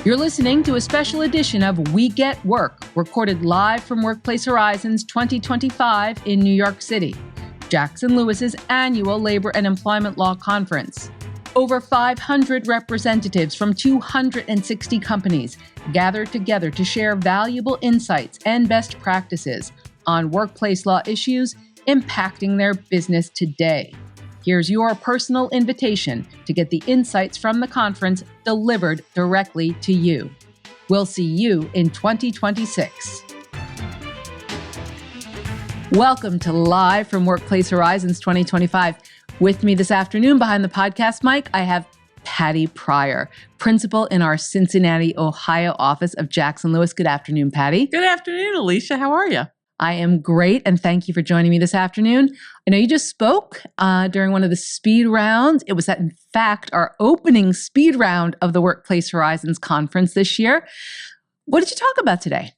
You're listening to a special edition of We Get Work, recorded live from Workplace Horizons 2025 in New York City, Jackson Lewis's annual labor and employment law conference. Over 500 representatives from 260 companies gathered together to share valuable insights and best practices on workplace law issues impacting their business today. Here's your personal invitation to get the insights from the conference delivered directly to you. We'll see you in 2026. Welcome to Live from Workplace Horizons 2025. With me this afternoon behind the podcast mic, I have Patty Pryor, principal in our Cincinnati, Ohio office of Jackson Lewis. Good afternoon, Patty. Good afternoon, Alicia. How are you? I am great, and thank you for joining me this afternoon. I know you just spoke during one of the speed rounds. It was, in fact, our opening speed round of the Workplace Horizons conference this year. What did you talk about today?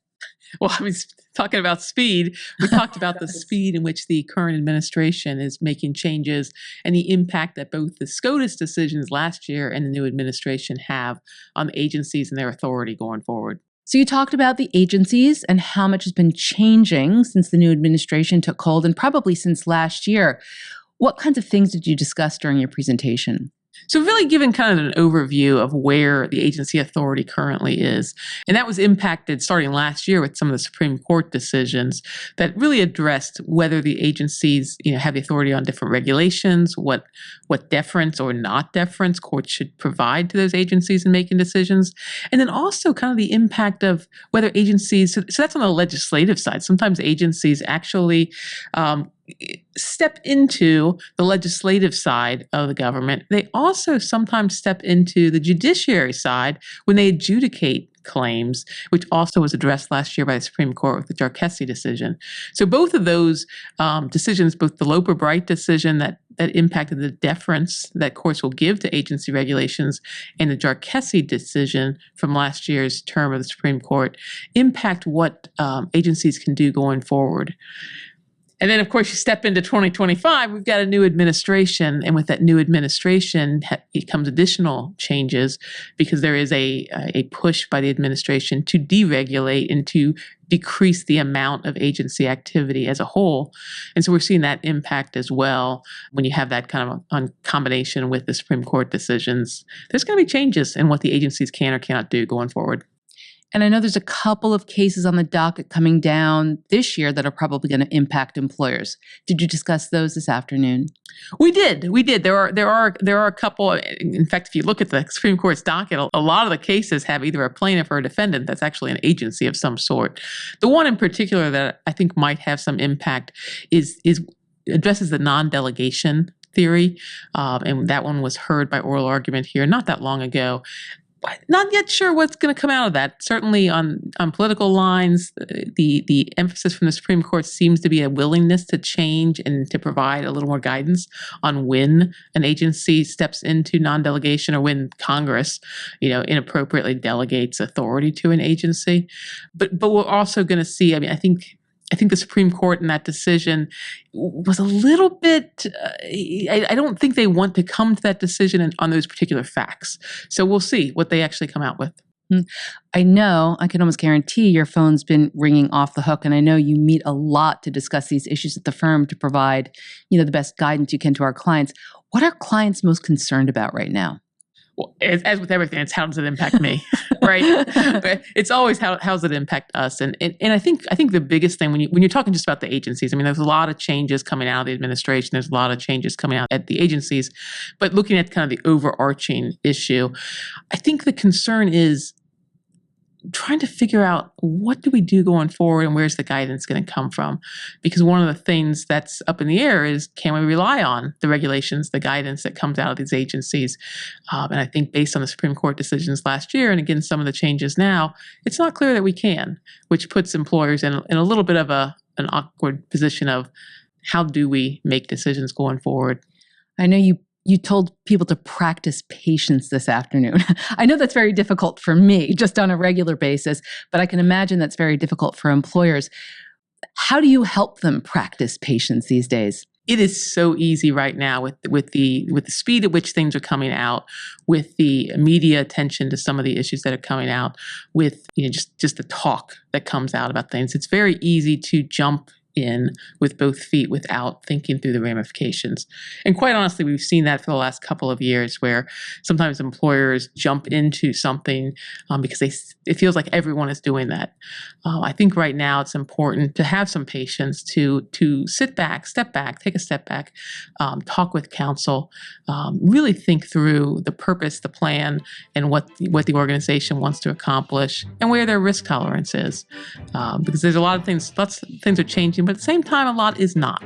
Well, I was talking about speed. We talked about the speed in which the current administration is making changes and the impact that both the SCOTUS decisions last year and the new administration have on the agencies and their authority going forward. So you talked about the agencies and how much has been changing since the new administration took hold and probably since last year. What kinds of things did you discuss during your presentation? So really giving kind of an overview of where the agency authority currently is. And that was impacted starting last year with some of the Supreme Court decisions that really addressed whether the agencies, have the authority on different regulations, what deference or not deference courts should provide to those agencies in making decisions. And then also kind of the impact of whether agencies, so that's on the legislative side. Sometimes agencies actually step into the legislative side of the government. They also sometimes step into the judiciary side when they adjudicate claims, which also was addressed last year by the Supreme Court with the Jarchesi decision. So both of those decisions, both the Loper-Bright decision that impacted the deference that courts will give to agency regulations and the Jarchesi decision from last year's term of the Supreme Court, impact what agencies can do going forward. And then, of course, you step into 2025, we've got a new administration. And with that new administration, it comes additional changes because there is a push by the administration to deregulate and to decrease the amount of agency activity as a whole. And so we're seeing that impact as well when you have that kind of on combination with the Supreme Court decisions. There's going to be changes in what the agencies can or cannot do going forward. And I know there's a couple of cases on the docket coming down this year that are probably going to impact employers. Did you discuss those this afternoon? We did. There are a couple. In fact, if you look at the Supreme Court's docket, a lot of the cases have either a plaintiff or a defendant that's actually an agency of some sort. The one in particular that I think might have some impact is addresses the non-delegation theory, and that one was heard by oral argument here not that long ago. Not yet sure what's going to come out of that. Certainly on political lines, the emphasis from the Supreme Court seems to be a willingness to change and to provide a little more guidance on when an agency steps into non-delegation or when Congress, inappropriately delegates authority to an agency. But we're also going to see, I think the Supreme Court in that decision was a little bit, I don't think they want to come to that decision on those particular facts. So we'll see what they actually come out with. I know, I can almost guarantee your phone's been ringing off the hook, and I know you meet a lot to discuss these issues at the firm to provide, the best guidance you can to our clients. What are clients most concerned about right now? Well, as with everything, it's how does it impact me, right? It's always how does it impact us, and I think the biggest thing when you're talking just about the agencies, there's a lot of changes coming out of the administration. There's a lot of changes coming out at the agencies, but looking at kind of the overarching issue, I think the concern is trying to figure out what do we do going forward and where's the guidance going to come from? Because one of the things that's up in the air is, can we rely on the regulations, the guidance that comes out of these agencies? And I think based on the Supreme Court decisions last year, and again, some of the changes now, it's not clear that we can, which puts employers in a little bit of an awkward position of how do we make decisions going forward? I know you told people to practice patience this afternoon. I know that's very difficult for me just on a regular basis, but I can imagine that's very difficult for employers. How do you help them practice patience these days? it is so easy right now with the speed at which things are coming out, with the media attention to some of the issues that are coming out, with just the talk that comes out about things. It's very easy to jump in with both feet without thinking through the ramifications. And quite honestly, we've seen that for the last couple of years, where sometimes employers jump into something because it feels like everyone is doing that. I think right now it's important to have some patience, to step back, take a step back, talk with counsel, really think through the purpose, the plan, and what the organization wants to accomplish, and where their risk tolerance is. Because there's a lot of things, lots of things are changing, but at the same time, a lot is not.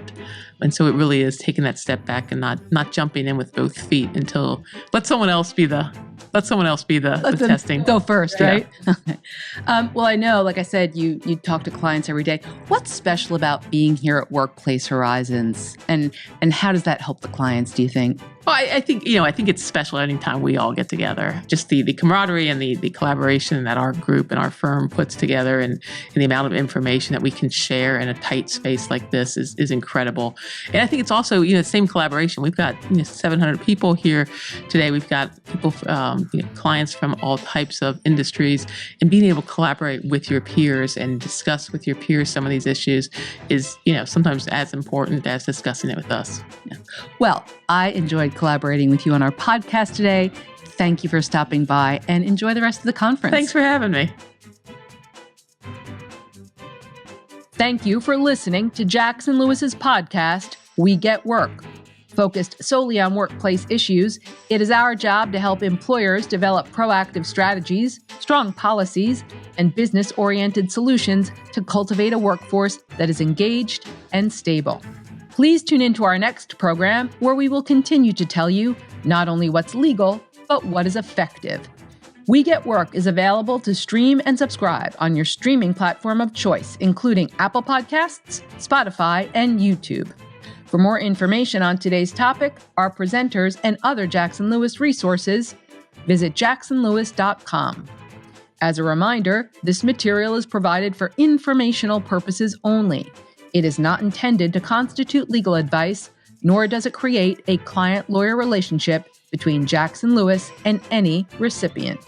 And so it really is taking that step back and not jumping in with both feet until let someone else be the testing. Go first, right? Yeah. Well, I know, like I said, you talk to clients every day. What's special about being here at Workplace Horizons, and how does that help the clients, do you think? Well, I think it's special anytime we all get together. Just the camaraderie and the collaboration that our group and our firm puts together, and the amount of information that we can share in a tight space like this is incredible. And I think it's also, the same collaboration. We've got 700 people here today. We've got people, clients from all types of industries, and being able to collaborate with your peers and discuss with your peers some of these issues is, sometimes as important as discussing it with us. Yeah. Well, I enjoyed collaborating with you on our podcast today. Thank you for stopping by, and enjoy the rest of the conference. Thanks for having me. Thank you for listening to Jackson Lewis's podcast, We Get Work. Focused solely on workplace issues, it is our job to help employers develop proactive strategies, strong policies, and business-oriented solutions to cultivate a workforce that is engaged and stable. Please tune into our next program, where we will continue to tell you not only what's legal, but what is effective. We Get Work is available to stream and subscribe on your streaming platform of choice, including Apple Podcasts, Spotify, and YouTube. For more information on today's topic, our presenters, and other Jackson Lewis resources, visit jacksonlewis.com. As a reminder, this material is provided for informational purposes only. It is not intended to constitute legal advice, nor does it create a client-lawyer relationship between Jackson Lewis and any recipient.